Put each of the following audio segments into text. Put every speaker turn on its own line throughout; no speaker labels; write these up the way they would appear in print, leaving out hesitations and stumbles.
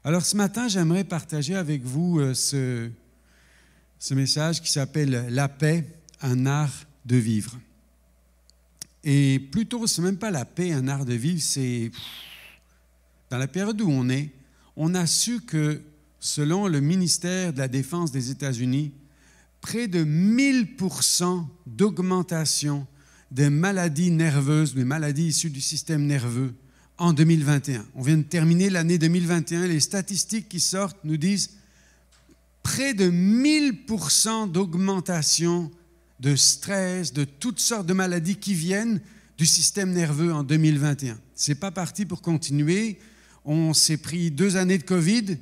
Alors ce matin, j'aimerais partager avec vous ce message qui s'appelle « La paix, un art de vivre ». Et plutôt, ce n'est même pas la paix, un art de vivre, c'est dans la période où on a su que selon le ministère de la Défense des États-Unis, près de 1000% d'augmentation des maladies nerveuses, des maladies issues du système nerveux en 2021. On vient de terminer l'année 2021. Les statistiques qui sortent nous disent près de 1000% d'augmentation de stress, de toutes sortes de maladies qui viennent du système nerveux en 2021. Ce n'est pas parti pour continuer. On s'est pris 2 années de COVID.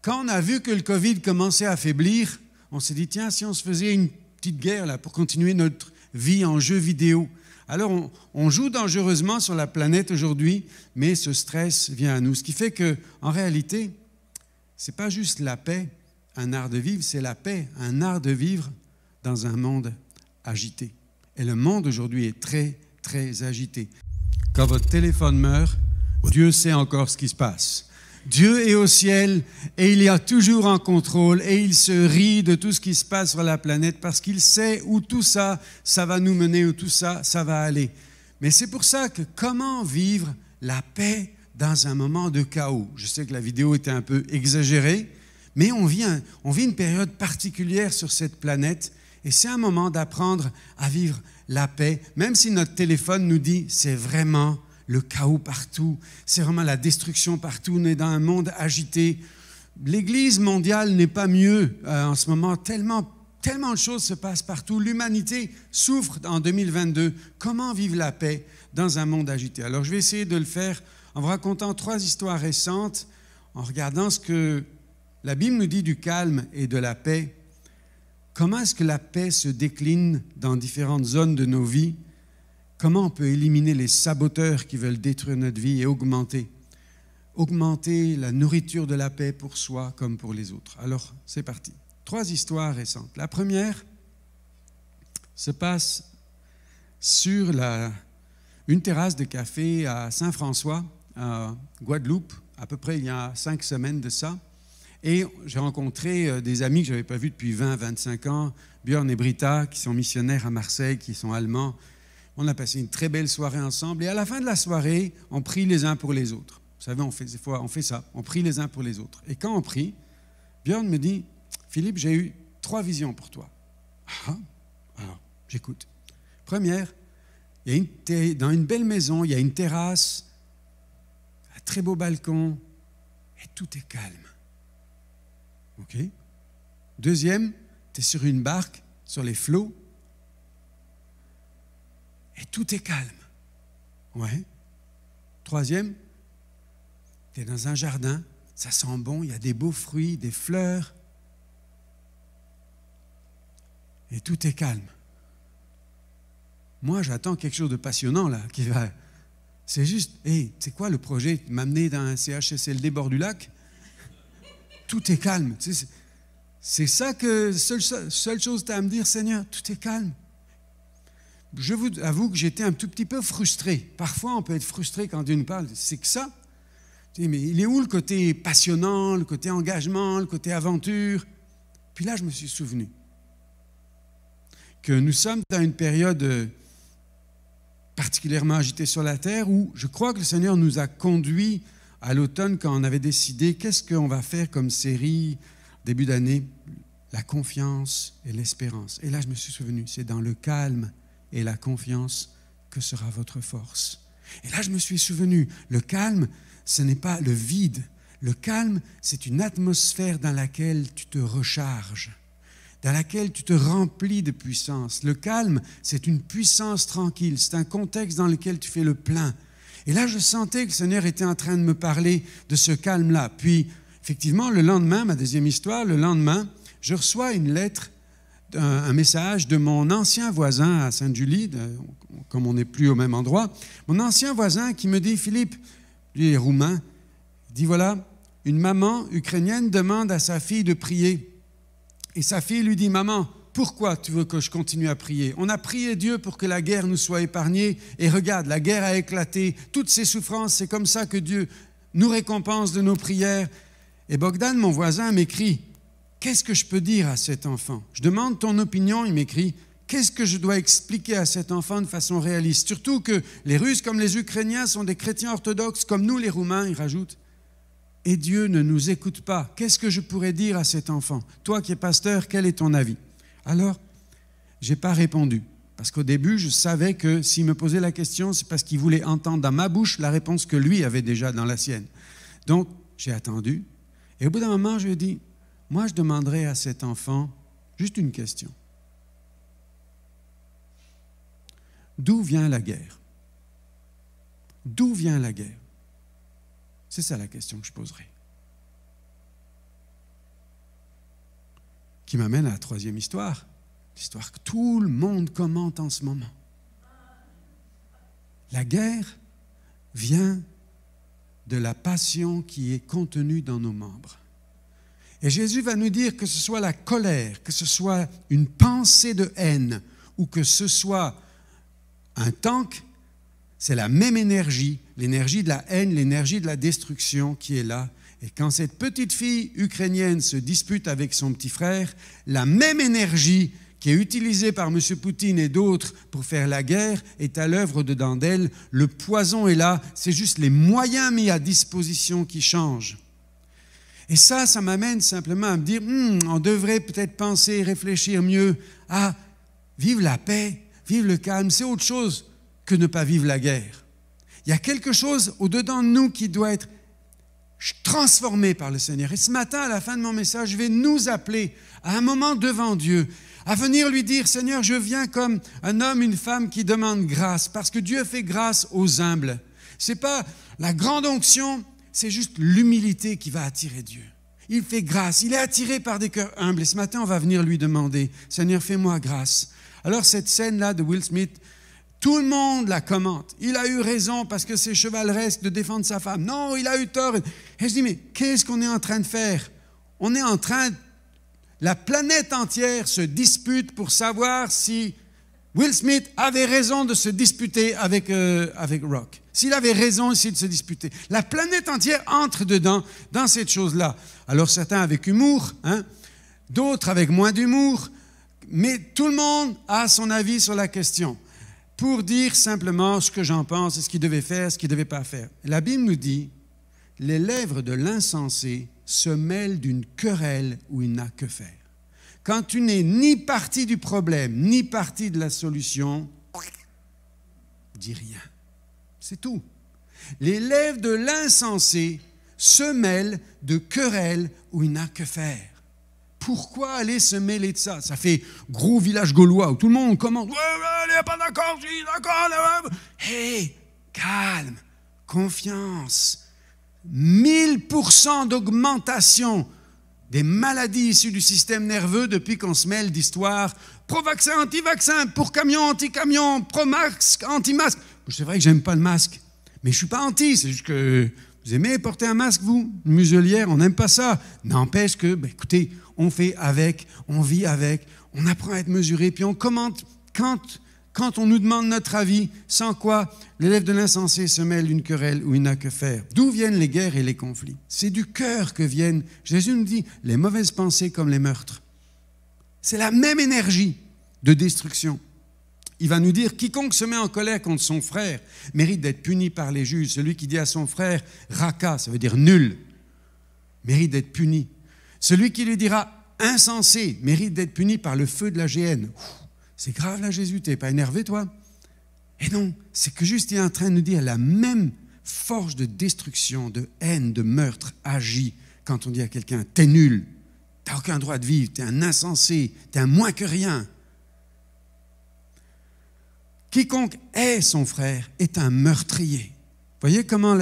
Quand on a vu que le COVID commençait à affaiblir, on s'est dit, tiens, si on se faisait une petite guerre là, pour continuer notre vie en jeux vidéo. Alors, on joue dangereusement sur la planète aujourd'hui, mais ce stress vient à nous. Ce qui fait qu'en réalité, ce n'est pas juste la paix, un art de vivre, c'est la paix, un art de vivre dans un monde agité. Et le monde aujourd'hui est très, très agité. Quand votre téléphone meurt, Dieu sait encore ce qui se passe. Dieu est au ciel et il est toujours en contrôle et il se rit de tout ce qui se passe sur la planète parce qu'il sait où tout ça, ça va nous mener, où tout ça, ça va aller. Mais c'est pour ça que comment vivre la paix dans un moment de chaos? Je sais que la vidéo était un peu exagérée, mais on vit une période particulière sur cette planète et c'est un moment d'apprendre à vivre la paix, même si notre téléphone nous dit c'est vraiment le chaos partout, c'est vraiment la destruction partout, on est dans un monde agité. L'Église mondiale n'est pas mieux en ce moment, tellement de choses se passent partout. L'humanité souffre en 2022. Comment vivre la paix dans un monde agité? Alors je vais essayer de le faire en vous racontant 3 histoires récentes, en regardant ce que la Bible nous dit du calme et de la paix. Comment est-ce que la paix se décline dans différentes zones de nos vies? Comment on peut éliminer les saboteurs qui veulent détruire notre vie et augmenter la nourriture de la paix pour soi comme pour les autres. Alors, c'est parti. 3 histoires récentes. La première se passe sur une terrasse de café à Saint-François, à Guadeloupe, à peu près il y a 5 semaines de ça. Et j'ai rencontré des amis que je n'avais pas vus depuis 20-25 ans, Björn et Britta, qui sont missionnaires à Marseille, qui sont allemands. On a passé une très belle soirée ensemble et à la fin de la soirée, on prie les uns pour les autres. Vous savez, on fait ça, on prie les uns pour les autres. Et quand on prie, Björn me dit, Philippe, j'ai eu 3 visions pour toi. Ah, alors, j'écoute. Première, dans une belle maison, il y a une terrasse, un très beau balcon et tout est calme. OK? Deuxième, tu es sur une barque, sur les flots, et tout est calme. Ouais. Troisième, tu es dans un jardin, ça sent bon, il y a des beaux fruits, des fleurs, et tout est calme. Moi, j'attends quelque chose de passionnant, là, qui va... C'est juste, c'est quoi le projet? M'amener dans un CHSLD bord du lac? Tout est calme. C'est ça que, seule chose que tu as à me dire, Seigneur, tout est calme. Je vous avoue que j'étais un tout petit peu frustré. Parfois, on peut être frustré quand Dieu nous parle. C'est que ça. Mais il est où le côté passionnant, le côté engagement, le côté aventure? Puis là, je me suis souvenu que nous sommes dans une période particulièrement agitée sur la terre où je crois que le Seigneur nous a conduits à l'automne quand on avait décidé qu'est-ce qu'on va faire comme série début d'année, la confiance et l'espérance. Et là, je me suis souvenu, c'est dans le calme et la confiance que sera votre force. Et là, je me suis souvenu, le calme, ce n'est pas le vide. Le calme, c'est une atmosphère dans laquelle tu te recharges, dans laquelle tu te remplis de puissance. Le calme, c'est une puissance tranquille, c'est un contexte dans lequel tu fais le plein. Et là, je sentais que le Seigneur était en train de me parler de ce calme-là. Puis, effectivement, le lendemain, ma deuxième histoire, le lendemain, je reçois une lettre, un message de mon ancien voisin à Sainte-Julie, comme on n'est plus au même endroit, mon ancien voisin qui me dit, Philippe, lui est roumain, il dit, voilà, une maman ukrainienne demande à sa fille de prier. Et sa fille lui dit, maman, pourquoi tu veux que je continue à prier? On a prié Dieu pour que la guerre nous soit épargnée, et regarde, la guerre a éclaté, toutes ces souffrances, c'est comme ça que Dieu nous récompense de nos prières. Et Bogdan, mon voisin, m'écrit, qu'est-ce que je peux dire à cet enfant? Je demande ton opinion, il m'écrit, qu'est-ce que je dois expliquer à cet enfant de façon réaliste? Surtout que les Russes comme les Ukrainiens sont des chrétiens orthodoxes, comme nous les Roumains, il rajoute. Et Dieu ne nous écoute pas. Qu'est-ce que je pourrais dire à cet enfant? Toi qui es pasteur, quel est ton avis? Alors, je n'ai pas répondu. Parce qu'au début, je savais que s'il me posait la question, c'est parce qu'il voulait entendre dans ma bouche la réponse que lui avait déjà dans la sienne. Donc, j'ai attendu. Et au bout d'un moment, je lui ai dit, moi, je demanderai à cet enfant juste une question. D'où vient la guerre? D'où vient la guerre? C'est ça la question que je poserai. Qui m'amène à la troisième histoire, l'histoire que tout le monde commente en ce moment. La guerre vient de la passion qui est contenue dans nos membres. Et Jésus va nous dire que ce soit la colère, que ce soit une pensée de haine, ou que ce soit un tank, c'est la même énergie, l'énergie de la haine, l'énergie de la destruction qui est là. Et quand cette petite fille ukrainienne se dispute avec son petit frère, la même énergie qui est utilisée par M. Poutine et d'autres pour faire la guerre est à l'œuvre dedans d'elle. Le poison est là, c'est juste les moyens mis à disposition qui changent. Et ça m'amène simplement à me dire, on devrait peut-être penser et réfléchir mieux à vivre la paix, vivre le calme. C'est autre chose que ne pas vivre la guerre. Il y a quelque chose au-dedans de nous qui doit être transformé par le Seigneur. Et ce matin, à la fin de mon message, je vais nous appeler à un moment devant Dieu, à venir lui dire, Seigneur, je viens comme un homme, une femme qui demande grâce, parce que Dieu fait grâce aux humbles. Ce n'est pas la grande onction, c'est juste l'humilité qui va attirer Dieu. Il fait grâce, il est attiré par des cœurs humbles. Et ce matin, on va venir lui demander, Seigneur, fais-moi grâce. Alors cette scène-là de Will Smith, tout le monde la commente. Il a eu raison parce que c'est chevaleresque de défendre sa femme. Non, il a eu tort. Et je dis, mais qu'est-ce qu'on est en train de faire? On est en train, la planète entière se dispute pour savoir si Will Smith avait raison de se disputer avec Rock. S'il avait raison ici de se disputer. La planète entière entre dedans, dans cette chose-là. Alors certains avec humour, d'autres avec moins d'humour, mais tout le monde a son avis sur la question. Pour dire simplement ce que j'en pense, ce qu'il devait faire, ce qu'il ne devait pas faire. La Bible nous dit, les lèvres de l'insensé se mêlent d'une querelle où il n'a que faire. Quand tu n'es ni partie du problème, ni partie de la solution, dis rien. C'est tout. Les lèvres de l'insensé se mêlent de querelles où il n'a que faire. Pourquoi aller se mêler de ça? Ça fait gros village gaulois où tout le monde commente. Ouais, il n'est pas d'accord, je suis d'accord. Hé, calme, confiance. 1000% d'augmentation des maladies issues du système nerveux depuis qu'on se mêle d'histoires pro-vaccin, anti-vaccin, pour camion, anti-camion, pro-masque, anti-masque. C'est vrai que j'aime pas le masque, mais je suis pas anti, c'est juste que vous aimez porter un masque, vous? Une muselière, on n'aime pas ça. N'empêche que, écoutez, on fait avec, on vit avec, on apprend à être mesuré, puis on commente quand on nous demande notre avis, sans quoi l'élève de l'insensé se mêle d'une querelle où il n'a que faire. D'où viennent les guerres et les conflits? C'est du cœur que viennent, Jésus nous dit, les mauvaises pensées comme les meurtres. C'est la même énergie de destruction. Il va nous dire, quiconque se met en colère contre son frère mérite d'être puni par les juges. Celui qui dit à son frère, raka, ça veut dire nul, mérite d'être puni. Celui qui lui dira insensé mérite d'être puni par le feu de la géhenne. C'est grave là, Jésus, t'es pas énervé, toi? Et non, c'est que juste il est en train de nous dire la même force de destruction, de haine, de meurtre agit quand on dit à quelqu'un, t'es nul, t'as aucun droit de vivre, t'es un insensé, t'es un moins que rien. Quiconque hait son frère est un meurtrier. Voyez comment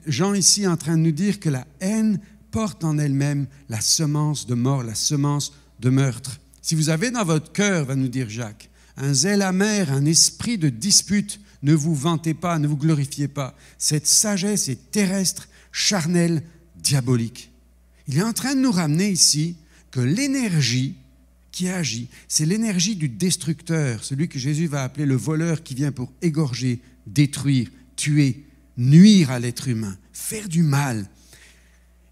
Jean ici est en train de nous dire que la haine porte en elle-même la semence de mort, la semence de meurtre. Si vous avez dans votre cœur, va nous dire Jacques, un zèle amer, un esprit de dispute, ne vous vantez pas, ne vous glorifiez pas. Cette sagesse est terrestre, charnelle, diabolique. Il est en train de nous ramener ici que l'énergie qui agit, c'est l'énergie du destructeur, celui que Jésus va appeler le voleur qui vient pour égorger, détruire, tuer, nuire à l'être humain, faire du mal.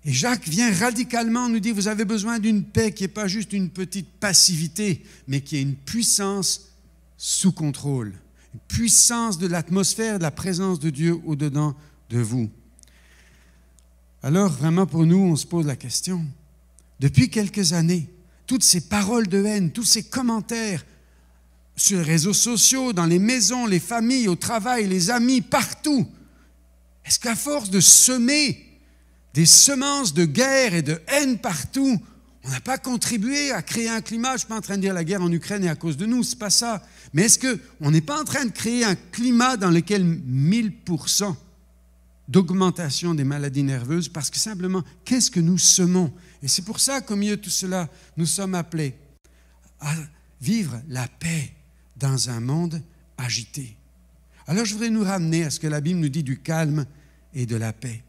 Et Jacques vient radicalement nous dire, vous avez besoin d'une paix qui n'est pas juste une petite passivité, mais qui est une puissance sous contrôle, une puissance de l'atmosphère, de la présence de Dieu au-dedans de vous. Alors, vraiment pour nous, on se pose la question, depuis quelques années, toutes ces paroles de haine, tous ces commentaires sur les réseaux sociaux, dans les maisons, les familles, au travail, les amis, partout, est-ce qu'à force de semer des semences de guerre et de haine partout, on n'a pas contribué à créer un climat? Je ne suis pas en train de dire la guerre en Ukraine est à cause de nous, ce n'est pas ça. Mais est-ce qu'on n'est pas en train de créer un climat dans lequel 1000% d'augmentation des maladies nerveuses? Parce que simplement, qu'est-ce que nous semons? Et c'est pour ça qu'au milieu de tout cela, nous sommes appelés à vivre la paix dans un monde agité. Alors je voudrais nous ramener à ce que la Bible nous dit du calme et de la paix.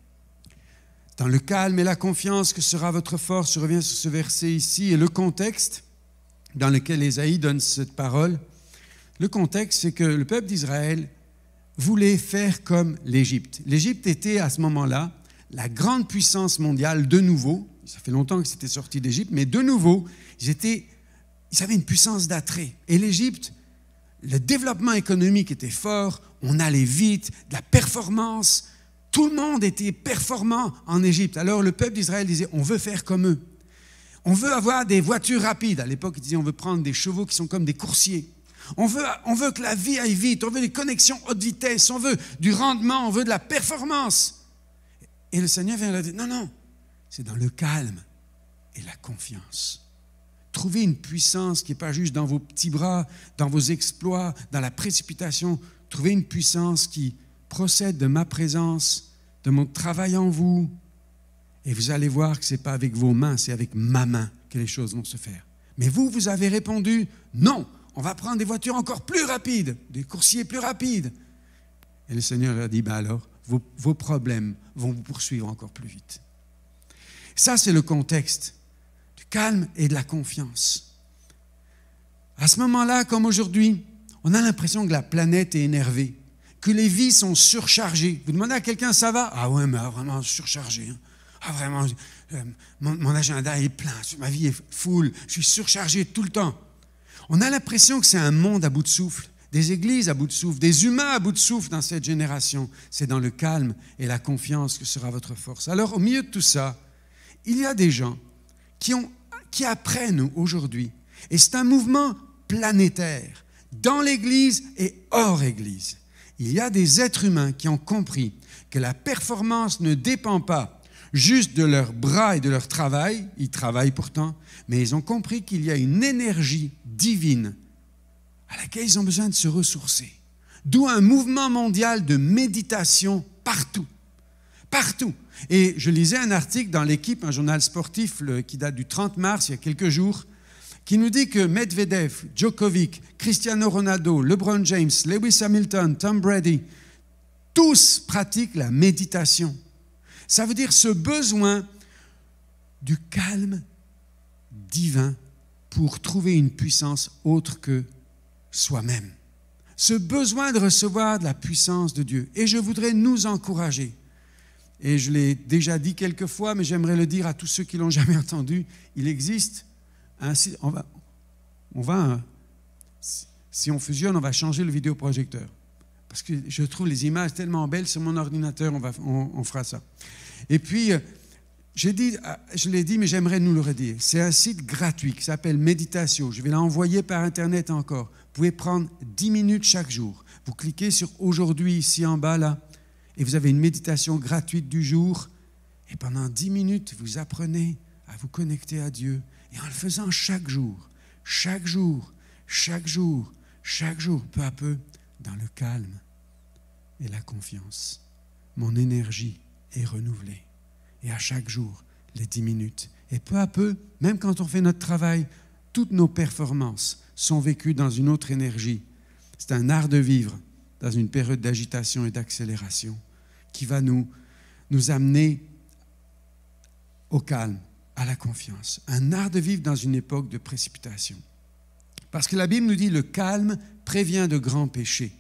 Dans le calme et la confiance que sera votre force, je reviens sur ce verset ici, et le contexte dans lequel Ésaïe donne cette parole, le contexte, c'est que le peuple d'Israël voulait faire comme l'Égypte. L'Égypte était à ce moment-là la grande puissance mondiale de nouveau. Ça fait longtemps que c'était sorti d'Égypte, mais de nouveau, ils avaient une puissance d'attrait. Et l'Égypte, le développement économique était fort, on allait vite, de la performance. Tout le monde était performant en Égypte. Alors le peuple d'Israël disait, on veut faire comme eux. On veut avoir des voitures rapides. À l'époque, ils disaient, on veut prendre des chevaux qui sont comme des coursiers. On veut que la vie aille vite, on veut des connexions haute vitesse, on veut du rendement, on veut de la performance. Et le Seigneur vient leur dire, non, non, c'est dans le calme et la confiance. Trouvez une puissance qui n'est pas juste dans vos petits bras, dans vos exploits, dans la précipitation. Trouvez une puissance qui procède de ma présence, de mon travail en vous. Et vous allez voir que ce n'est pas avec vos mains, c'est avec ma main que les choses vont se faire. Mais vous avez répondu, non, on va prendre des voitures encore plus rapides, des coursiers plus rapides. Et le Seigneur leur dit, ben alors, vos problèmes vont vous poursuivre encore plus vite. Ça, c'est le contexte du calme et de la confiance. À ce moment-là, comme aujourd'hui, on a l'impression que la planète est énervée, que les vies sont surchargées. Vous demandez à quelqu'un, ça va? Ah ouais, mais vraiment surchargé. Hein. Ah vraiment, mon agenda est plein, ma vie est full, je suis surchargé tout le temps. On a l'impression que c'est un monde à bout de souffle, des églises à bout de souffle, des humains à bout de souffle dans cette génération. C'est dans le calme et la confiance que sera votre force. Alors, au milieu de tout ça, il y a des gens qui apprennent aujourd'hui, et c'est un mouvement planétaire, dans l'Église et hors Église. Il y a des êtres humains qui ont compris que la performance ne dépend pas juste de leurs bras et de leur travail, ils travaillent pourtant, mais ils ont compris qu'il y a une énergie divine à laquelle ils ont besoin de se ressourcer. D'où un mouvement mondial de méditation partout. Partout. Et je lisais un article dans l'Équipe, un journal sportif qui date du 30 mars, il y a quelques jours, qui nous dit que Medvedev, Djokovic, Cristiano Ronaldo, LeBron James, Lewis Hamilton, Tom Brady, tous pratiquent la méditation. Ça veut dire ce besoin du calme divin pour trouver une puissance autre que soi-même. Ce besoin de recevoir de la puissance de Dieu. Et je voudrais nous encourager. Et je l'ai déjà dit quelques fois, mais j'aimerais le dire à tous ceux qui ne l'ont jamais entendu. Il existe un site. Si on fusionne, on va changer le vidéoprojecteur. Parce que je trouve les images tellement belles sur mon ordinateur, on fera ça. Et puis, je l'ai dit, mais j'aimerais nous le redire. C'est un site gratuit qui s'appelle Meditatio. Je vais l'envoyer par Internet encore. Vous pouvez prendre 10 minutes chaque jour. Vous cliquez sur « Aujourd'hui » ici en bas, là, et vous avez une méditation gratuite du jour. Et pendant 10 minutes, vous apprenez à vous connecter à Dieu. Et en le faisant chaque jour, chaque jour, chaque jour, chaque jour, peu à peu, dans le calme et la confiance, mon énergie est renouvelée. Et à chaque jour, les 10 minutes. Et peu à peu, même quand on fait notre travail, toutes nos performances sont vécues dans une autre énergie. C'est un art de vivre dans une période d'agitation et d'accélération qui va nous amener au calme, à la confiance. Un art de vivre dans une époque de précipitation. Parce que la Bible nous dit le calme prévient de grands péchés.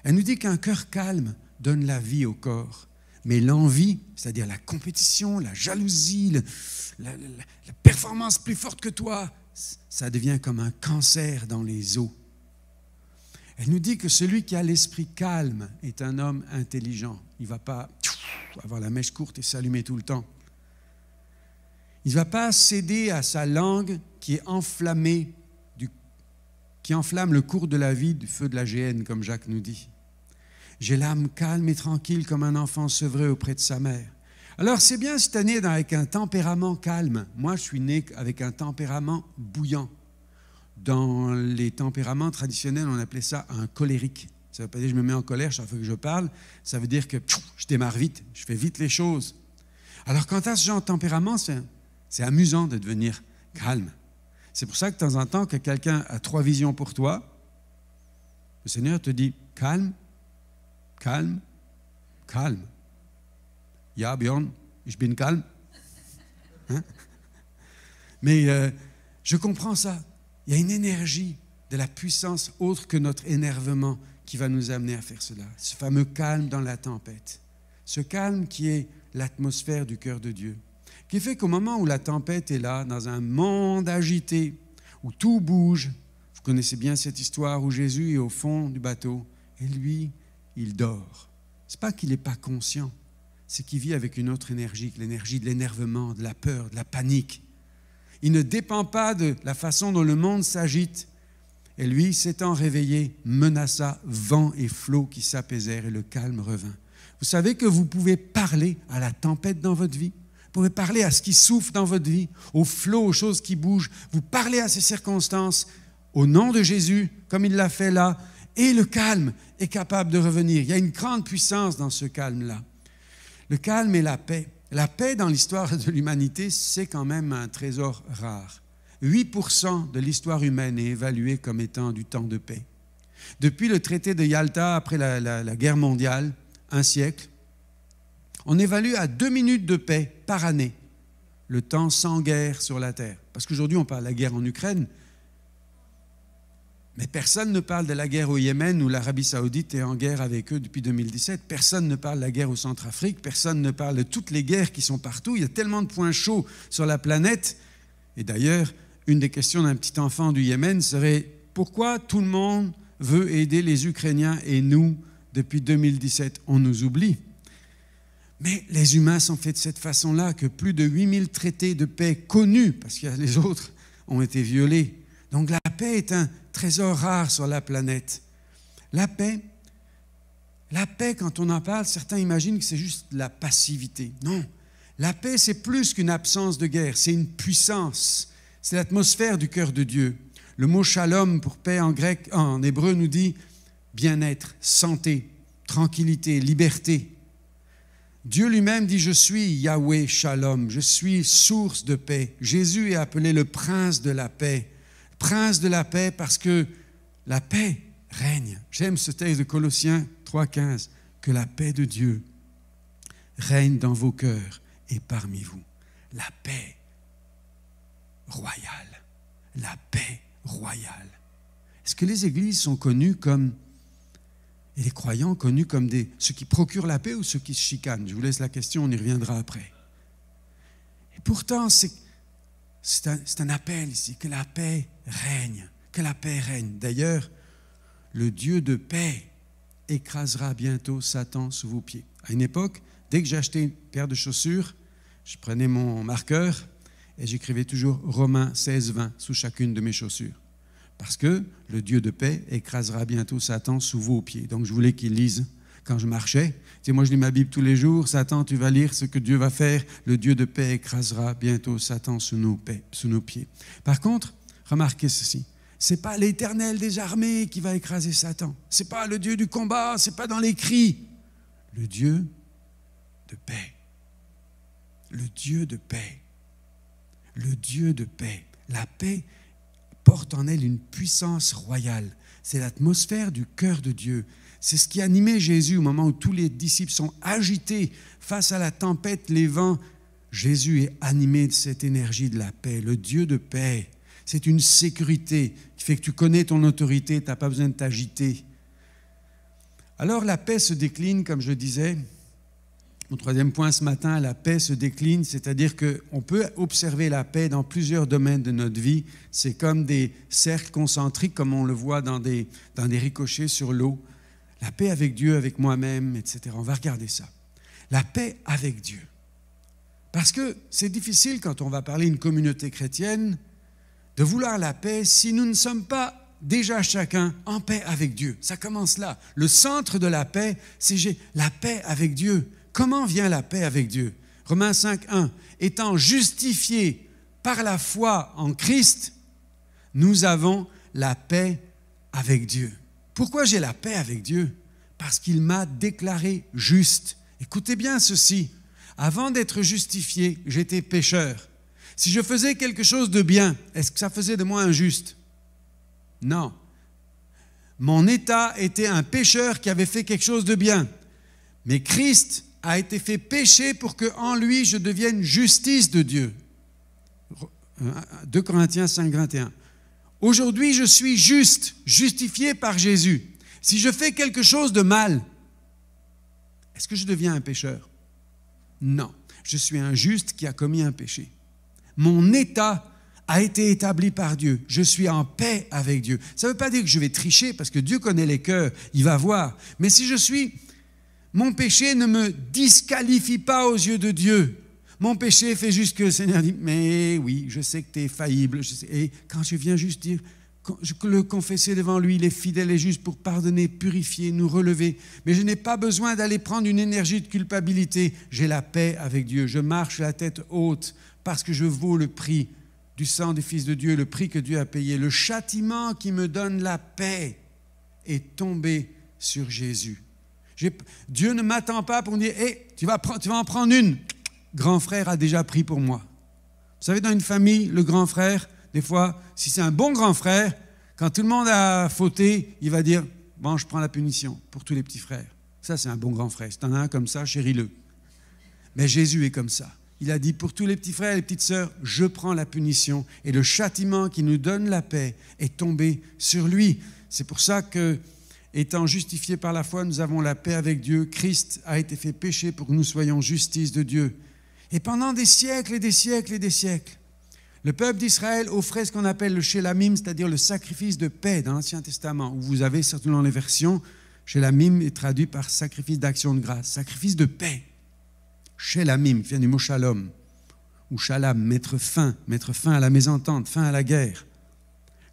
Elle nous dit qu'un cœur calme donne la vie au corps. Mais l'envie, c'est-à-dire la compétition, la jalousie, la performance plus forte que toi, ça devient comme un cancer dans les os. Elle nous dit que celui qui a l'esprit calme est un homme intelligent. Il ne va pas avoir la mèche courte et s'allumer tout le temps. Il ne va pas céder à sa langue qui est enflammée, qui enflamme le cours de la vie du feu de la géhenne, comme Jacques nous dit. J'ai l'âme calme et tranquille comme un enfant sevré auprès de sa mère. Alors c'est bien si tu es né avec un tempérament calme. Moi, je suis né avec un tempérament bouillant. Dans les tempéraments traditionnels, on appelait ça un colérique. Ça ne veut pas dire que je me mets en colère chaque fois que je parle. Ça veut dire que je démarre vite, je fais vite les choses. Alors quand tu as ce genre de tempérament, c'est amusant de devenir calme. C'est pour ça que de temps en temps, que quelqu'un a 3 visions pour toi, le Seigneur te dit calme, calme, calme. Ja, Björn, ich bin calme. Hein? Mais je comprends ça. Il y a une énergie de la puissance autre que notre énervement qui va nous amener à faire cela. Ce fameux calme dans la tempête. Ce calme qui est l'atmosphère du cœur de Dieu. Qui fait qu'au moment où la tempête est là, dans un monde agité, où tout bouge, vous connaissez bien cette histoire où Jésus est au fond du bateau, et lui, il dort. Ce n'est pas qu'il n'est pas conscient, c'est qu'il vit avec une autre énergie, l'énergie de l'énervement, de la peur, de la panique. Il ne dépend pas de la façon dont le monde s'agite. Et lui, s'étant réveillé, menaça vent et flots qui s'apaisèrent et le calme revint. Vous savez que vous pouvez parler à la tempête dans votre vie. Vous pouvez parler à ce qui souffle dans votre vie, aux flots, aux choses qui bougent. Vous parlez à ces circonstances au nom de Jésus, comme il l'a fait là, et le calme est capable de revenir. Il y a une grande puissance dans ce calme-là. Le calme et la paix. La paix dans l'histoire de l'humanité, c'est quand même un trésor rare. 8% de l'histoire humaine est évaluée comme étant du temps de paix. Depuis le traité de Yalta, après la guerre mondiale, un siècle, on évalue à 2 minutes de paix par année le temps sans guerre sur la terre. Parce qu'aujourd'hui, on parle de la guerre en Ukraine, mais personne ne parle de la guerre au Yémen où l'Arabie Saoudite est en guerre avec eux depuis 2017. Personne ne parle de la guerre au Centrafrique. Personne ne parle de toutes les guerres qui sont partout. Il y a tellement de points chauds sur la planète. Et d'ailleurs, une des questions d'un petit enfant du Yémen serait « Pourquoi tout le monde veut aider les Ukrainiens et nous, depuis 2017, on nous oublie ?» Mais les humains sont faits de cette façon-là que plus de 8000 traités de paix connus, parce que les autres ont été violés. Donc la paix est un trésor rare sur la planète. La paix, quand on en parle, certains imaginent que c'est juste la passivité. Non, la paix, c'est plus qu'une absence de guerre, c'est une puissance. C'est l'atmosphère du cœur de Dieu. Le mot shalom pour paix en grec, en hébreu, nous dit bien-être, santé, tranquillité, liberté. Dieu lui-même dit « Je suis Yahweh Shalom, je suis source de paix ». Jésus est appelé le prince de la paix. Prince de la paix parce que la paix règne. J'aime ce texte de Colossiens 3,15. Que la paix de Dieu règne dans vos cœurs et parmi vous. La paix royale. La paix royale. Est-ce que les églises sont connues comme, et les croyants connus comme ceux qui procurent la paix ou ceux qui se chicanent? Je vous laisse la question, on y reviendra après. Et pourtant, c'est un appel ici, que la paix règne, que la paix règne. D'ailleurs, le Dieu de paix écrasera bientôt Satan sous vos pieds. À une époque, dès que j'achetais une paire de chaussures, je prenais mon marqueur et j'écrivais toujours Romains 16, 20 sous chacune de mes chaussures. Parce que le Dieu de paix écrasera bientôt Satan sous vos pieds. Donc je voulais qu'il lise quand je marchais. Moi je lis ma Bible tous les jours. Satan, tu vas lire ce que Dieu va faire. Le Dieu de paix écrasera bientôt Satan sous nos pieds. Par contre, remarquez ceci. Ce n'est pas l'Éternel des armées qui va écraser Satan. Ce n'est pas le Dieu du combat, ce n'est pas dans les cris. Le Dieu de paix. Le Dieu de paix. Le Dieu de paix. La paix porte en elle une puissance royale. C'est l'atmosphère du cœur de Dieu. C'est ce qui animait Jésus au moment où tous les disciples sont agités face à la tempête, les vents. Jésus est animé de cette énergie de la paix. Le Dieu de paix, c'est une sécurité qui fait que tu connais ton autorité, tu n'as pas besoin de t'agiter. Alors la paix se décline, comme je disais, Mon troisième point ce matin, la paix se décline, c'est-à-dire qu'on peut observer la paix dans plusieurs domaines de notre vie. C'est comme des cercles concentriques, comme on le voit dans des ricochets sur l'eau. La paix avec Dieu, avec moi-même, etc. On va regarder ça. La paix avec Dieu. Parce que c'est difficile quand on va parler d'une communauté chrétienne de vouloir la paix si nous ne sommes pas déjà chacun en paix avec Dieu. Ça commence là. Le centre de la paix, c'est j'ai la paix avec Dieu. Comment vient la paix avec Dieu? Romains 5, 1. Étant justifiés par la foi en Christ, nous avons la paix avec Dieu. Pourquoi j'ai la paix avec Dieu? Parce qu'il m'a déclaré juste. Écoutez bien ceci. Avant d'être justifié, j'étais pécheur. Si je faisais quelque chose de bien, est-ce que ça faisait de moi un juste? Non. Mon état était un pécheur qui avait fait quelque chose de bien. Mais Christ a été fait péché pour qu'en lui, je devienne justice de Dieu. 2 Corinthiens 5, 21. Aujourd'hui, je suis juste, justifié par Jésus. Si je fais quelque chose de mal, est-ce que je deviens un pécheur? Non. Je suis un juste qui a commis un péché. Mon état a été établi par Dieu. Je suis en paix avec Dieu. Ça ne veut pas dire que je vais tricher parce que Dieu connaît les cœurs, il va voir. Mais si mon péché ne me disqualifie pas aux yeux de Dieu. Mon péché fait juste que le Seigneur dit, mais oui, je sais que tu es faillible. Et quand je viens juste dire, le confesser devant lui, il est fidèle et juste pour pardonner, purifier, nous relever. Mais je n'ai pas besoin d'aller prendre une énergie de culpabilité. J'ai la paix avec Dieu. Je marche la tête haute parce que je vaux le prix du sang du Fils de Dieu, le prix que Dieu a payé. Le châtiment qui me donne la paix est tombé sur Jésus. Dieu ne m'attend pas pour me dire hey, tu vas en prendre une. Grand frère a déjà pris pour moi. Vous savez, dans une famille, le grand frère, des fois, si c'est un bon grand frère, quand tout le monde a fauté, il va dire bon, je prends la punition pour tous les petits frères. Ça, c'est un bon grand frère. Si tu en as un comme ça, chéris-le. Mais Jésus est comme ça. Il a dit pour tous les petits frères et les petites sœurs, je prends la punition. Et le châtiment qui nous donne la paix est tombé sur lui. C'est pour ça que étant justifiés par la foi, nous avons la paix avec Dieu. Christ a été fait péché pour que nous soyons justice de Dieu. Et pendant des siècles et des siècles et des siècles, le peuple d'Israël offrait ce qu'on appelle le shélamim, c'est-à-dire le sacrifice de paix dans l'Ancien Testament, où vous avez certainement les versions. Shélamim est traduit par sacrifice d'action de grâce, sacrifice de paix. Shélamim, qui vient du mot shalom, ou shalam, mettre fin à la mésentente, fin à la guerre.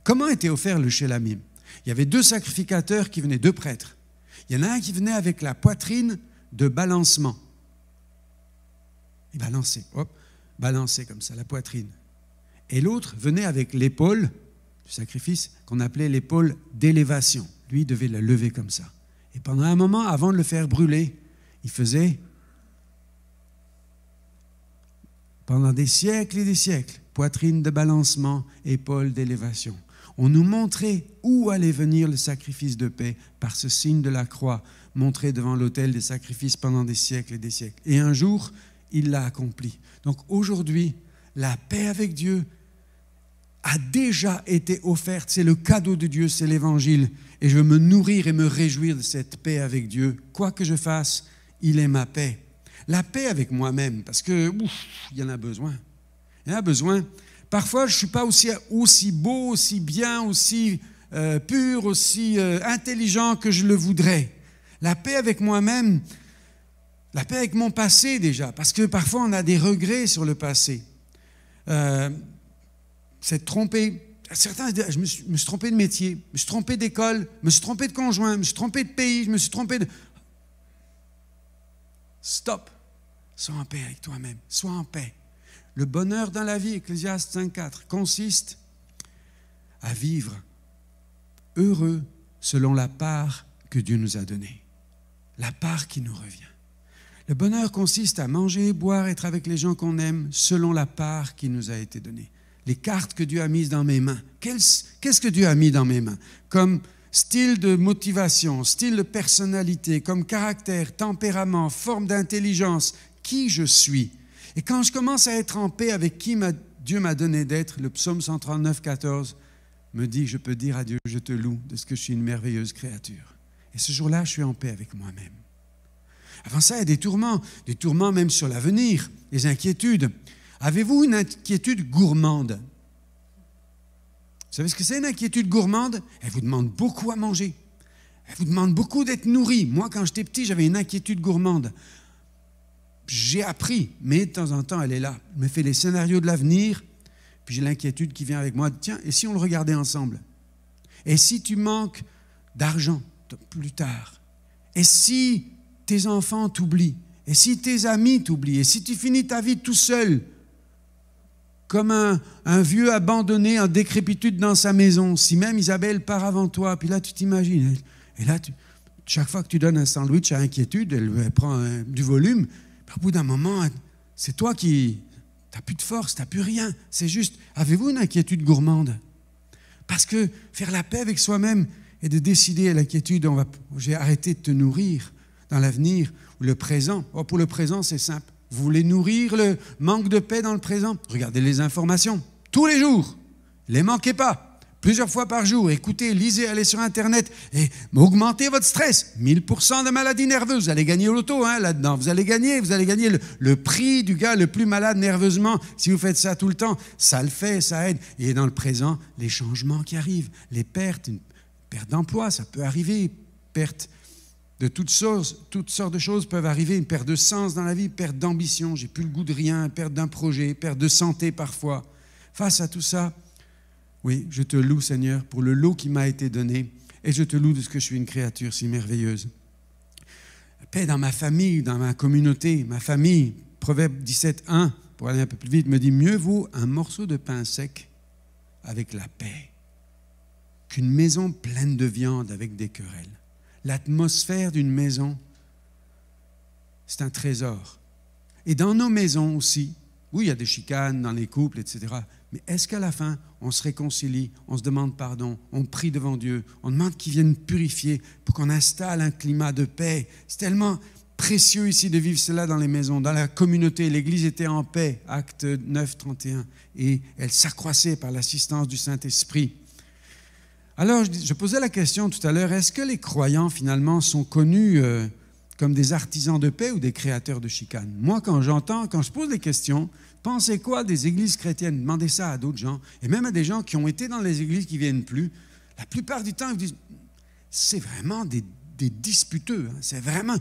Comment était offert le shélamim? Il y avait 2 sacrificateurs qui venaient, 2 prêtres. Il y en a un qui venait avec la poitrine de balancement. Il balançait comme ça, la poitrine. Et l'autre venait avec l'épaule du sacrifice qu'on appelait l'épaule d'élévation. Lui, il devait la lever comme ça. Et pendant un moment, avant de le faire brûler, il faisait, pendant des siècles et des siècles, poitrine de balancement, épaule d'élévation. On nous montrait où allait venir le sacrifice de paix par ce signe de la croix, montré devant l'autel des sacrifices pendant des siècles et des siècles. Et un jour, il l'a accompli. Donc aujourd'hui, la paix avec Dieu a déjà été offerte. C'est le cadeau de Dieu, c'est l'évangile. Et je veux me nourrir et me réjouir de cette paix avec Dieu. Quoi que je fasse, il est ma paix. La paix avec moi-même, parce que il y en a besoin. Il y en a besoin. Parfois, je ne suis pas aussi beau, aussi bien, aussi pur, aussi intelligent que je le voudrais. La paix avec moi-même, la paix avec mon passé déjà, parce que parfois on a des regrets sur le passé. C'est trompé. Certains disent, je me suis trompé de métier, je me suis trompé d'école, je me suis trompé de conjoint, je me suis trompé de pays, je me suis trompé de... Stop. Sois en paix avec toi-même. Sois en paix. Le bonheur dans la vie, Ecclésiaste 5.4, consiste à vivre heureux selon la part que Dieu nous a donnée. La part qui nous revient. Le bonheur consiste à manger, boire, être avec les gens qu'on aime selon la part qui nous a été donnée. Les cartes que Dieu a mises dans mes mains. Qu'est-ce que Dieu a mis dans mes mains? Comme style de motivation, style de personnalité, comme caractère, tempérament, forme d'intelligence, qui je suis. Et quand je commence à être en paix avec qui Dieu m'a donné d'être, le psaume 139, 14 me dit, je peux dire à Dieu, je te loue de ce que je suis une merveilleuse créature. Et ce jour-là, je suis en paix avec moi-même. Avant ça, il y a des tourments même sur l'avenir, des inquiétudes. Avez-vous une inquiétude gourmande? Vous savez ce que c'est une inquiétude gourmande? Elle vous demande beaucoup à manger. Elle vous demande beaucoup d'être nourri. Moi, quand j'étais petit, j'avais une inquiétude gourmande. J'ai appris, mais de temps en temps, elle est là. Je me fais les scénarios de l'avenir, puis j'ai l'inquiétude qui vient avec moi. Tiens, et si on le regardait ensemble? Et si tu manques d'argent plus tard? Et si tes enfants t'oublient? Et si tes amis t'oublient? Et si tu finis ta vie tout seul, comme un vieux abandonné en décrépitude dans sa maison, si même Isabelle part avant toi, puis là tu t'imagines, et là chaque fois que tu donnes un sandwich à inquiétude, elle prend du volume, puis au bout d'un moment, c'est toi qui n'as plus de force, tu n'as plus rien. C'est juste, avez-vous une inquiétude gourmande? Parce que faire la paix avec soi-même et de décider à l'inquiétude, j'ai arrêté de te nourrir dans l'avenir ou le présent. Oh, pour le présent, c'est simple. Vous voulez nourrir le manque de paix dans le présent? Regardez les informations, tous les jours. Ne les manquez pas, plusieurs fois par jour. Écoutez, lisez, allez sur Internet et augmentez votre stress. 1000% de maladies nerveuses. Vous allez gagner au loto là-dedans. Vous allez gagner le prix du gars le plus malade nerveusement. Si vous faites ça tout le temps, ça le fait, ça aide. Et dans le présent, les changements qui arrivent, les pertes, une perte d'emploi, ça peut arriver, perte de toutes sortes de choses peuvent arriver, une perte de sens dans la vie, perte d'ambition, j'ai plus le goût de rien, perte d'un projet, perte de santé parfois. Face à tout ça, oui, je te loue Seigneur pour le lot qui m'a été donné et je te loue de ce que je suis une créature si merveilleuse. Paix dans ma famille, dans ma communauté, ma famille, Proverbe 17:1, pour aller un peu plus vite, me dit « Mieux vaut un morceau de pain sec avec la paix qu'une maison pleine de viande avec des querelles. » L'atmosphère d'une maison, c'est un trésor. Et dans nos maisons aussi, oui, il y a des chicanes dans les couples, etc. Mais est-ce qu'à la fin, on se réconcilie, on se demande pardon, on prie devant Dieu, on demande qu'il vienne purifier pour qu'on installe un climat de paix? C'est tellement précieux ici de vivre cela dans les maisons, dans la communauté. L'Église était en paix, Acte 9, 31, et elle s'accroissait par l'assistance du Saint-Esprit. Alors, je posais la question tout à l'heure, est-ce que les croyants, finalement, sont connus comme des artisans de paix ou des créateurs de chicanes? Moi, quand je pose des questions, pensez quoi des églises chrétiennes? Demandez ça à d'autres gens, et même à des gens qui ont été dans les églises qui ne viennent plus. La plupart du temps, ils disent, c'est vraiment des disputeux. Hein. C'est vraiment,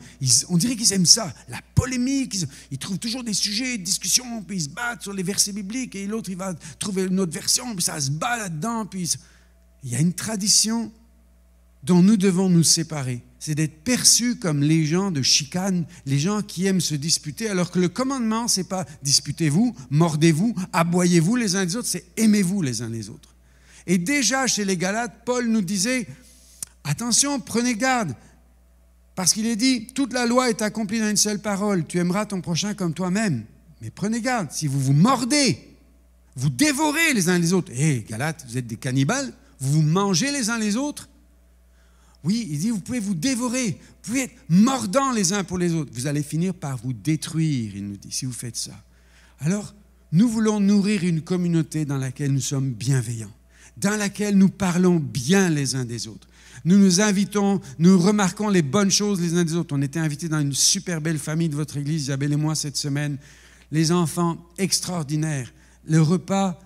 on dirait qu'ils aiment ça, la polémique. Ils trouvent toujours des sujets de discussion, puis ils se battent sur les versets bibliques, et l'autre, il va trouver une autre version, puis ça se bat là-dedans, puis... Il y a une tradition dont nous devons nous séparer. C'est d'être perçus comme les gens de chicane, les gens qui aiment se disputer, alors que le commandement, ce n'est pas disputez-vous, mordez-vous, aboyez-vous les uns les autres, c'est aimez-vous les uns les autres. Et déjà, chez les Galates, Paul nous disait, attention, prenez garde, parce qu'il est dit, toute la loi est accomplie dans une seule parole, tu aimeras ton prochain comme toi-même. Mais prenez garde, si vous vous mordez, vous dévorez les uns les autres. Hé, Galates, vous êtes des cannibales? Vous mangez les uns les autres? Oui, il dit, vous pouvez vous dévorer, vous pouvez être mordants les uns pour les autres. Vous allez finir par vous détruire, il nous dit, si vous faites ça. Alors, nous voulons nourrir une communauté dans laquelle nous sommes bienveillants, dans laquelle nous parlons bien les uns des autres. Nous nous invitons, nous remarquons les bonnes choses les uns des autres. On était invités dans une super belle famille de votre église, Isabelle et moi, cette semaine. Les enfants extraordinaires, le repas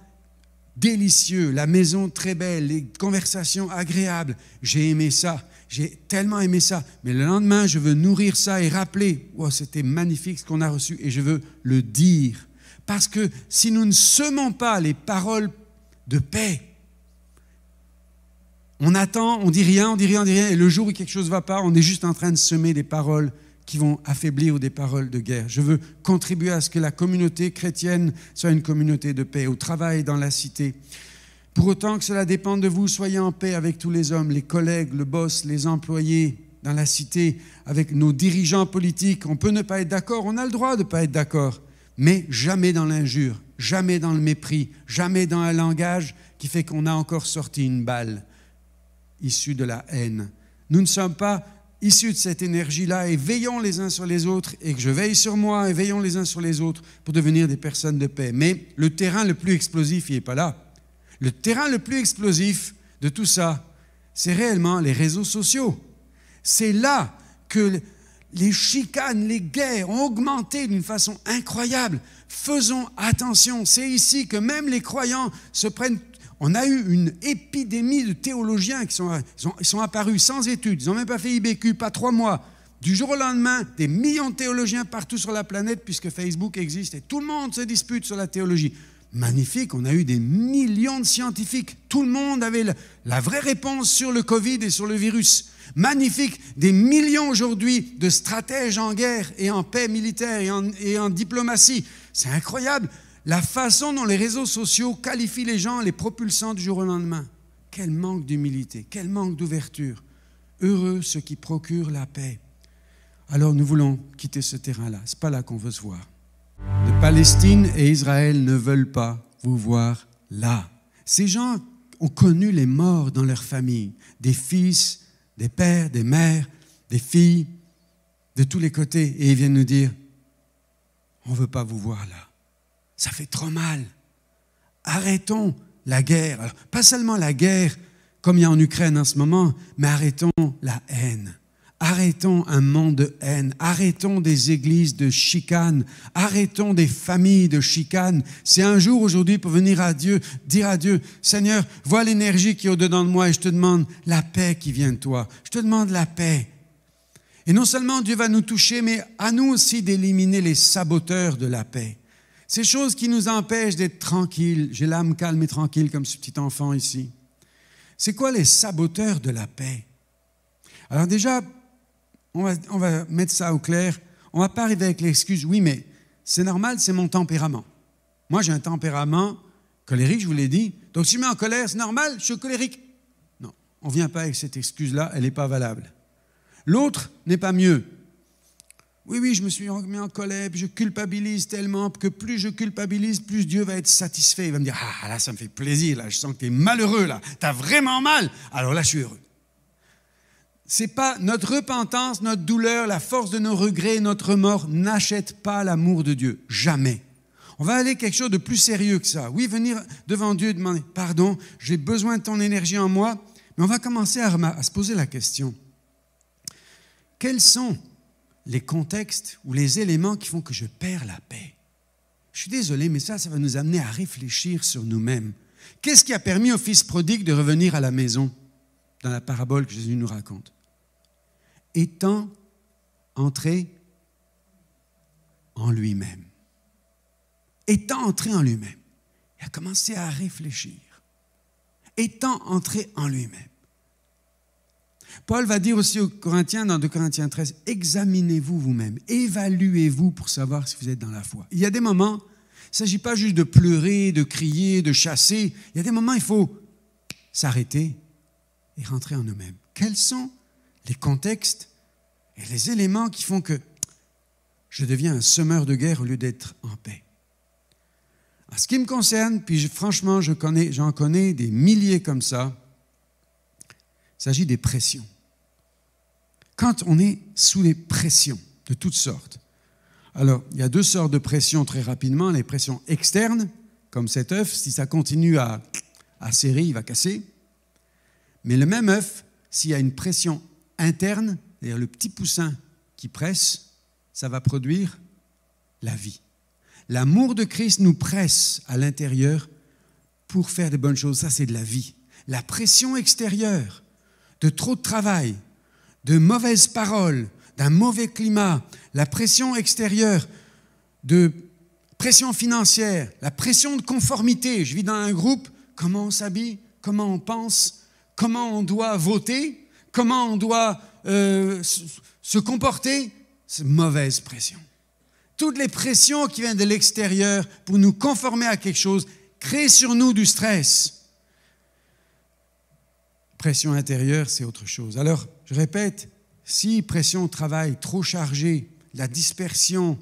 délicieux, la maison très belle, les conversations agréables. J'ai aimé ça, j'ai tellement aimé ça. Mais le lendemain, je veux nourrir ça et rappeler, oh, c'était magnifique ce qu'on a reçu, et je veux le dire. Parce que si nous ne semons pas les paroles de paix, on attend, on dit rien, et le jour où quelque chose ne va pas, on est juste en train de semer des paroles qui vont affaiblir ou des paroles de guerre. Je veux contribuer à ce que la communauté chrétienne soit une communauté de paix, au travail, dans la cité. Pour autant que cela dépende de vous, soyez en paix avec tous les hommes, les collègues, le boss, les employés dans la cité, avec nos dirigeants politiques. On peut ne pas être d'accord, on a le droit de ne pas être d'accord, mais jamais dans l'injure, jamais dans le mépris, jamais dans un langage qui fait qu'on a encore sorti une balle issue de la haine. Nous ne sommes pas issus de cette énergie-là, et veillons les uns sur les autres, et que je veille sur moi, et veillons les uns sur les autres pour devenir des personnes de paix. Mais le terrain le plus explosif, il n'est pas là. Le terrain le plus explosif de tout ça, c'est réellement les réseaux sociaux. C'est là que les chicanes, les guerres ont augmenté d'une façon incroyable. Faisons attention. C'est ici que même les croyants se prennent. On a eu une épidémie de théologiens qui sont apparus sans études. Ils n'ont même pas fait IBQ, pas 3 mois. Du jour au lendemain, des millions de théologiens partout sur la planète, puisque Facebook existe, et tout le monde se dispute sur la théologie. Magnifique, on a eu des millions de scientifiques. Tout le monde avait la vraie réponse sur le Covid et sur le virus. Magnifique, des millions aujourd'hui de stratèges en guerre et en paix militaire et en diplomatie. C'est incroyable la façon dont les réseaux sociaux qualifient les gens, les propulsant du jour au lendemain. Quel manque d'humilité, quel manque d'ouverture. Heureux ceux qui procurent la paix. Alors nous voulons quitter ce terrain-là. Ce n'est pas là qu'on veut se voir. La Palestine et Israël ne veulent pas vous voir là. Ces gens ont connu les morts dans leur famille, des fils, des pères, des mères, des filles, de tous les côtés. Et ils viennent nous dire, on ne veut pas vous voir là. Ça fait trop mal. Arrêtons la guerre. Alors, pas seulement la guerre, comme il y a en Ukraine en ce moment, mais arrêtons la haine. Arrêtons un monde de haine. Arrêtons des églises de chicane. Arrêtons des familles de chicane. C'est un jour aujourd'hui pour venir à Dieu, dire à Dieu, Seigneur, vois l'énergie qui est au-dedans de moi et je te demande la paix qui vient de toi. Je te demande la paix. Et non seulement Dieu va nous toucher, mais à nous aussi d'éliminer les saboteurs de la paix. Ces choses qui nous empêchent d'être tranquilles. J'ai l'âme calme et tranquille comme ce petit enfant ici. C'est quoi les saboteurs de la paix? Alors déjà, on va mettre ça au clair. On ne va pas arriver avec l'excuse, oui, mais c'est normal, c'est mon tempérament. Moi, j'ai un tempérament colérique, je vous l'ai dit. Donc, si je me mets en colère, c'est normal, je suis colérique. Non, on ne vient pas avec cette excuse-là, elle n'est pas valable. L'autre n'est pas mieux. Oui, je me suis mis en colère, puis je culpabilise tellement que plus je culpabilise, plus Dieu va être satisfait. Il va me dire, ah là, ça me fait plaisir, là, je sens que tu es malheureux, là, tu as vraiment mal. Alors là, je suis heureux. C'est pas notre repentance, notre douleur, la force de nos regrets, notre mort n'achète pas l'amour de Dieu. Jamais. On va aller quelque chose de plus sérieux que ça. Oui, venir devant Dieu et demander, pardon, j'ai besoin de ton énergie en moi. Mais on va commencer à se poser la question. Quels sont les contextes ou les éléments qui font que je perds la paix? Je suis désolé, mais ça va nous amener à réfléchir sur nous-mêmes. Qu'est-ce qui a permis au fils prodigue de revenir à la maison dans la parabole que Jésus nous raconte? Étant entré en lui-même. Étant entré en lui-même. Il a commencé à réfléchir. Étant entré en lui-même. Paul va dire aussi aux Corinthiens, dans 2 Corinthiens 13, examinez-vous vous-même, évaluez-vous pour savoir si vous êtes dans la foi. Il y a des moments, il ne s'agit pas juste de pleurer, de crier, de chasser. Il y a des moments, il faut s'arrêter et rentrer en nous-mêmes. Quels sont les contextes et les éléments qui font que je deviens un semeur de guerre au lieu d'être en paix? En ce qui me concerne, puis franchement, j'en connais des milliers comme ça, il s'agit des pressions. Quand on est sous les pressions de toutes sortes, alors il y a 2 sortes de pressions très rapidement, les pressions externes, comme cet œuf, si ça continue à serrer, il va casser. Mais le même œuf, s'il y a une pression interne, c'est-à-dire le petit poussin qui presse, ça va produire la vie. L'amour de Christ nous presse à l'intérieur pour faire de bonnes choses. Ça, c'est de la vie. La pression extérieure, de trop de travail, de mauvaises paroles, d'un mauvais climat, la pression extérieure, de pression financière, la pression de conformité. Je vis dans un groupe, comment on s'habille, comment on pense, comment on doit voter, comment on doit se comporter. C'est mauvaise pression. Toutes les pressions qui viennent de l'extérieur pour nous conformer à quelque chose créent sur nous du stress. Pression intérieure, c'est autre chose. Alors, je répète, si pression au travail, trop chargée, la dispersion,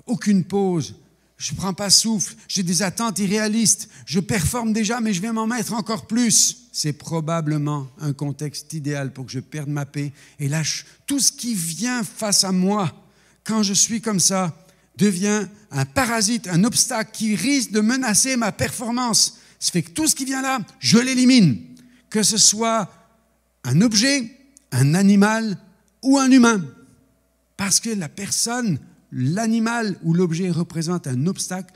aucune pause, je ne prends pas souffle, j'ai des attentes irréalistes, je performe déjà, mais je vais m'en mettre encore plus, c'est probablement un contexte idéal pour que je perde ma paix et lâche tout ce qui vient face à moi. Quand je suis comme ça, devient un parasite, un obstacle qui risque de menacer ma performance. Ça fait que tout ce qui vient là, je l'élimine. Que ce soit un objet, un animal ou un humain. Parce que la personne, l'animal ou l'objet représente un obstacle,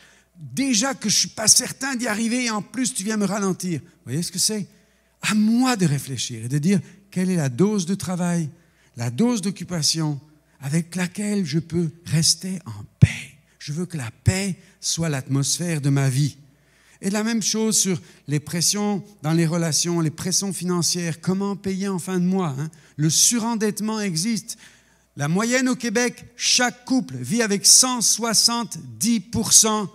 déjà que je ne suis pas certain d'y arriver et en plus tu viens me ralentir. Vous voyez ce que c'est? À moi de réfléchir et de dire quelle est la dose de travail, la dose d'occupation avec laquelle je peux rester en paix. Je veux que la paix soit l'atmosphère de ma vie. Et la même chose sur les pressions dans les relations, les pressions financières. Comment payer en fin de mois, hein? Le surendettement existe. La moyenne au Québec, chaque couple vit avec 170%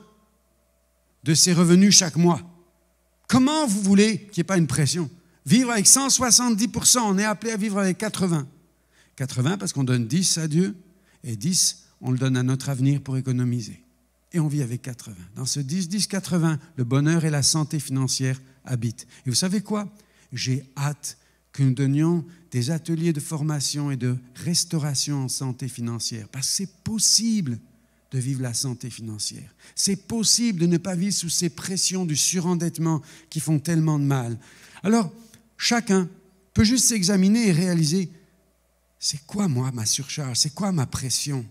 de ses revenus chaque mois. Comment vous voulez qu'il n'y ait pas une pression? Vivre avec 170%, on est appelé à vivre avec 80. 80 parce qu'on donne 10 à Dieu et 10, on le donne à notre avenir pour économiser. Et on vit avec 80. Dans ce 10-10-80, le bonheur et la santé financière habitent. Et vous savez quoi? J'ai hâte que nous donnions des ateliers de formation et de restauration en santé financière. Parce que c'est possible de vivre la santé financière. C'est possible de ne pas vivre sous ces pressions du surendettement qui font tellement de mal. Alors, chacun peut juste s'examiner et réaliser, c'est quoi moi ma surcharge? C'est quoi ma pression?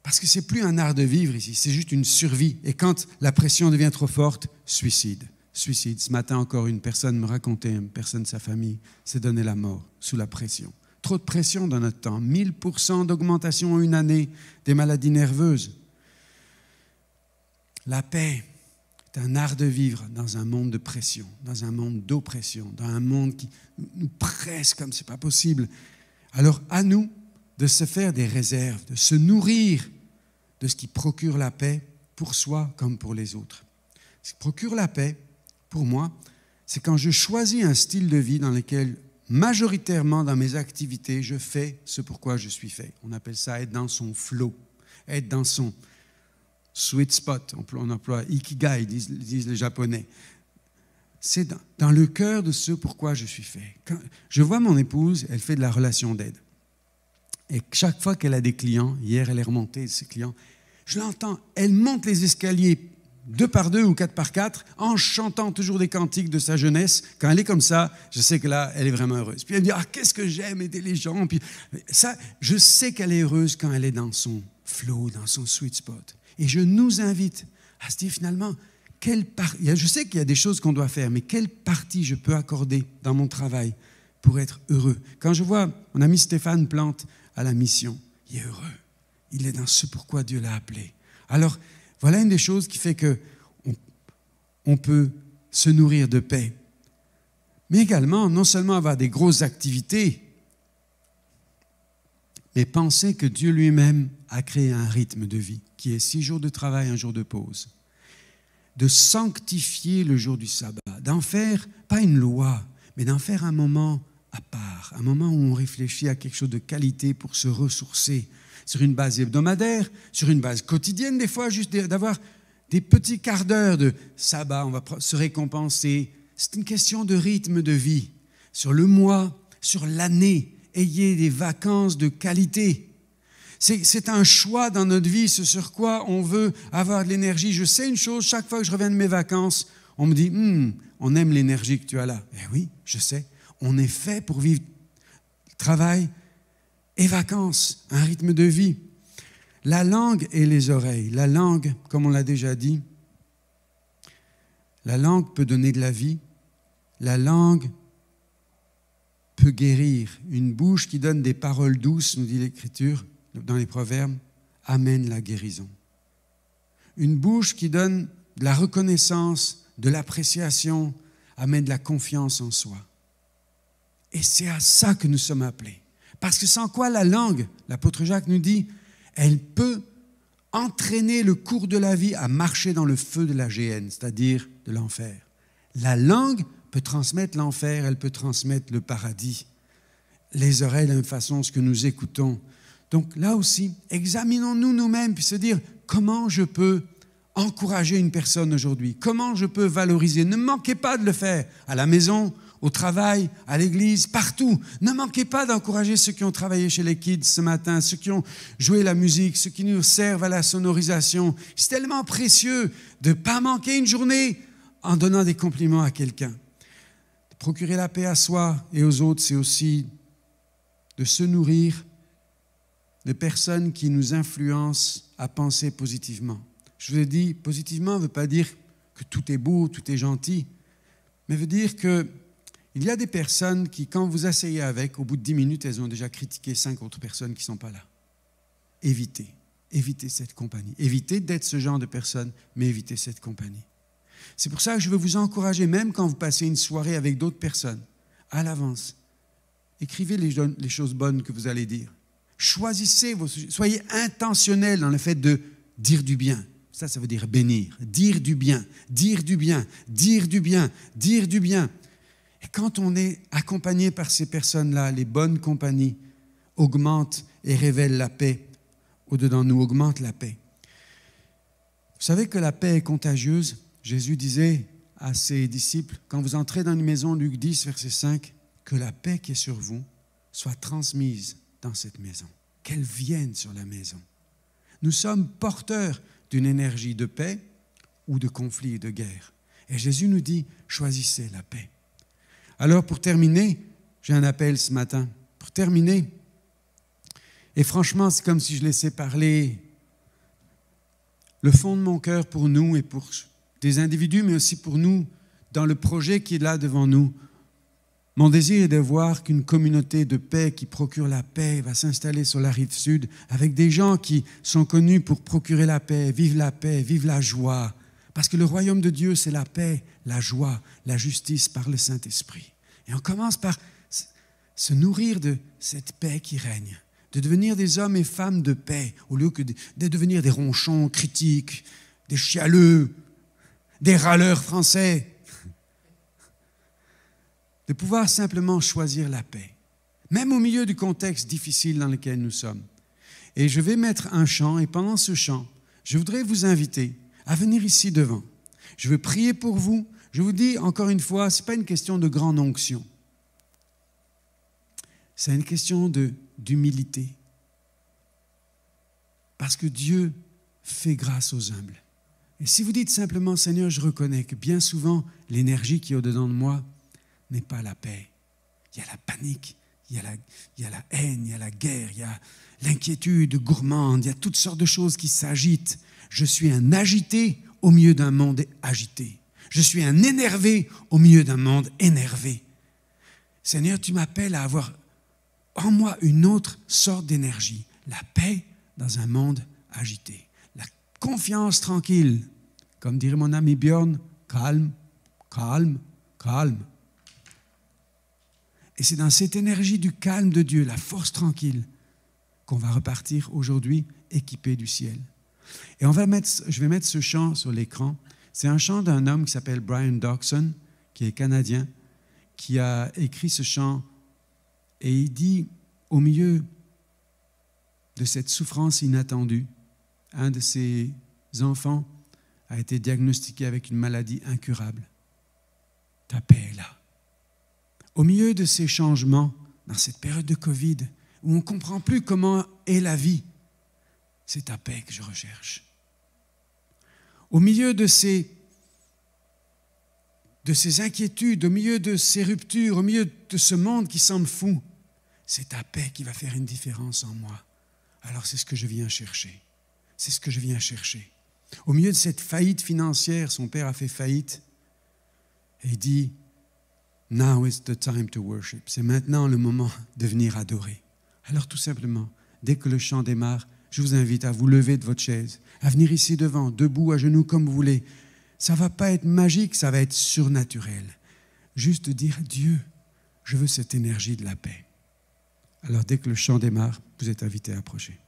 Parce que ce n'est plus un art de vivre ici, c'est juste une survie. Et quand la pression devient trop forte, suicide. Suicide. Ce matin encore, une personne me racontait, une personne de sa famille s'est donné la mort sous la pression. Trop de pression dans notre temps. 1000% d'augmentation en une année des maladies nerveuses. La paix est un art de vivre dans un monde de pression, dans un monde d'oppression, dans un monde qui nous presse comme ce n'est pas possible. Alors à nous de se faire des réserves, de se nourrir de ce qui procure la paix pour soi comme pour les autres. Ce qui procure la paix, pour moi, c'est quand je choisis un style de vie dans lequel majoritairement dans mes activités, je fais ce pourquoi je suis fait. On appelle ça être dans son flow, être dans son sweet spot. On emploie ikigai, disent les Japonais. C'est dans le cœur de ce pourquoi je suis fait. Quand je vois mon épouse, elle fait de la relation d'aide. Et chaque fois qu'elle a des clients, hier elle est remontée de ses clients, je l'entends, elle monte les escaliers 2 par 2 ou 4 par 4 en chantant toujours des cantiques de sa jeunesse. Quand elle est comme ça, je sais que là, elle est vraiment heureuse. Puis elle me dit, qu'est-ce que j'aime aider les gens. Puis ça, je sais qu'elle est heureuse quand elle est dans son flow, dans son sweet spot. Et je nous invite à se dire finalement, je sais qu'il y a des choses qu'on doit faire, mais quelle partie je peux accorder dans mon travail pour être heureux. Quand je vois mon ami Stéphane Plante à la mission, il est heureux. Il est dans ce pourquoi Dieu l'a appelé. Alors, voilà une des choses qui fait qu'on peut se nourrir de paix. Mais également, non seulement avoir des grosses activités, mais penser que Dieu lui-même a créé un rythme de vie qui est 6 jours de travail, 1 jour de pause. De sanctifier le jour du sabbat, d'en faire, pas une loi, mais d'en faire un moment à part, un moment où on réfléchit à quelque chose de qualité pour se ressourcer, sur une base hebdomadaire, sur une base quotidienne des fois, juste d'avoir des petits quarts d'heure de sabbat, on va se récompenser. C'est une question de rythme de vie. Sur le mois, sur l'année, ayez des vacances de qualité. C'est un choix dans notre vie, ce sur quoi on veut avoir de l'énergie. Je sais une chose, chaque fois que je reviens de mes vacances, on me dit, on aime l'énergie que tu as là. Eh oui, je sais, on est fait pour vivre travail et vacances, un rythme de vie. La langue et les oreilles. La langue, comme on l'a déjà dit, la langue peut donner de la vie. La langue peut guérir. Une bouche qui donne des paroles douces, nous dit l'Écriture, dans les Proverbes, amène la guérison. Une bouche qui donne de la reconnaissance, de l'appréciation, amène de la confiance en soi. Et c'est à ça que nous sommes appelés. Parce que sans quoi la langue, l'apôtre Jacques nous dit, elle peut entraîner le cours de la vie à marcher dans le feu de la géhenne, c'est-à-dire de l'enfer. La langue peut transmettre l'enfer, elle peut transmettre le paradis. Les oreilles, de la même façon, ce que nous écoutons. Donc là aussi, examinons-nous nous-mêmes, puis se dire, comment je peux encourager une personne aujourd'hui? Comment je peux valoriser? Ne manquez pas de le faire à la maison, au travail, à l'église, partout. Ne manquez pas d'encourager ceux qui ont travaillé chez les kids ce matin, ceux qui ont joué la musique, ceux qui nous servent à la sonorisation. C'est tellement précieux de ne pas manquer une journée en donnant des compliments à quelqu'un. De procurer la paix à soi et aux autres, c'est aussi de se nourrir de personnes qui nous influencent à penser positivement. Je vous ai dit, positivement ne veut pas dire que tout est beau, tout est gentil, mais veut dire qu'il y a des personnes qui, quand vous asseyez avec, au bout de 10 minutes, elles ont déjà critiqué 5 autres personnes qui ne sont pas là. Évitez cette compagnie. Évitez d'être ce genre de personne, mais évitez cette compagnie. C'est pour ça que je veux vous encourager, même quand vous passez une soirée avec d'autres personnes, à l'avance, écrivez les choses bonnes que vous allez dire. Choisissez vos sujets. Soyez intentionnels dans le fait de dire du bien. Ça veut dire bénir. Dire du bien, dire du bien, dire du bien, dire du bien. Et quand on est accompagné par ces personnes-là, les bonnes compagnies augmentent et révèlent la paix au-dedans de nous, augmentent la paix. Vous savez que la paix est contagieuse. Jésus disait à ses disciples, quand vous entrez dans une maison, Luc 10, verset 5, que la paix qui est sur vous soit transmise dans cette maison, qu'elle vienne sur la maison. Nous sommes porteurs d'une énergie de paix ou de conflit et de guerre. Et Jésus nous dit, choisissez la paix. Alors pour terminer, j'ai un appel ce matin. Pour terminer, et franchement, c'est comme si je laissais parler le fond de mon cœur pour nous et pour des individus, mais aussi pour nous, dans le projet qui est là devant nous. Mon désir est de voir qu'une communauté de paix qui procure la paix va s'installer sur la rive sud avec des gens qui sont connus pour procurer la paix, vivre la joie. Parce que le royaume de Dieu, c'est la paix, la joie, la justice par le Saint-Esprit. Et on commence par se nourrir de cette paix qui règne, de devenir des hommes et femmes de paix, au lieu que de devenir des ronchons critiques, des chialeux, des râleurs français. De pouvoir simplement choisir la paix, même au milieu du contexte difficile dans lequel nous sommes. Et je vais mettre un chant, et pendant ce chant, je voudrais vous inviter à venir ici devant. Je veux prier pour vous. Je vous dis encore une fois, ce n'est pas une question de grande onction. C'est une question d'humilité. Parce que Dieu fait grâce aux humbles. Et si vous dites simplement, Seigneur, je reconnais que bien souvent, l'énergie qui est au-dedans de moi n'est pas la paix. Il y a la panique, il y a la haine, il y a la guerre, il y a l'inquiétude gourmande, il y a toutes sortes de choses qui s'agitent. Je suis un agité au milieu d'un monde agité. Je suis un énervé au milieu d'un monde énervé. Seigneur, tu m'appelles à avoir en moi une autre sorte d'énergie. La paix dans un monde agité. La confiance tranquille. Comme dirait mon ami Björn, calme, calme, calme. Et c'est dans cette énergie du calme de Dieu, la force tranquille, qu'on va repartir aujourd'hui équipé du ciel. Et je vais mettre ce chant sur l'écran. C'est un chant d'un homme qui s'appelle Brian Doxon, qui est canadien, qui a écrit ce chant. Et il dit, au milieu de cette souffrance inattendue, un de ses enfants a été diagnostiqué avec une maladie incurable. Ta paix est là. Au milieu de ces changements, dans cette période de Covid, où on ne comprend plus comment est la vie, c'est ta paix que je recherche. Au milieu de ces inquiétudes, au milieu de ces ruptures, au milieu de ce monde qui semble fou, c'est ta paix qui va faire une différence en moi. Alors c'est ce que je viens chercher. C'est ce que je viens chercher. Au milieu de cette faillite financière, son père a fait faillite, et il dit, now is the time to worship. C'est maintenant le moment de venir adorer. Alors tout simplement, dès que le chant démarre, je vous invite à vous lever de votre chaise, à venir ici devant, debout, à genoux, comme vous voulez. Ça ne va pas être magique, ça va être surnaturel. Juste dire, Dieu, je veux cette énergie de la paix. Alors dès que le chant démarre, vous êtes invité à approcher.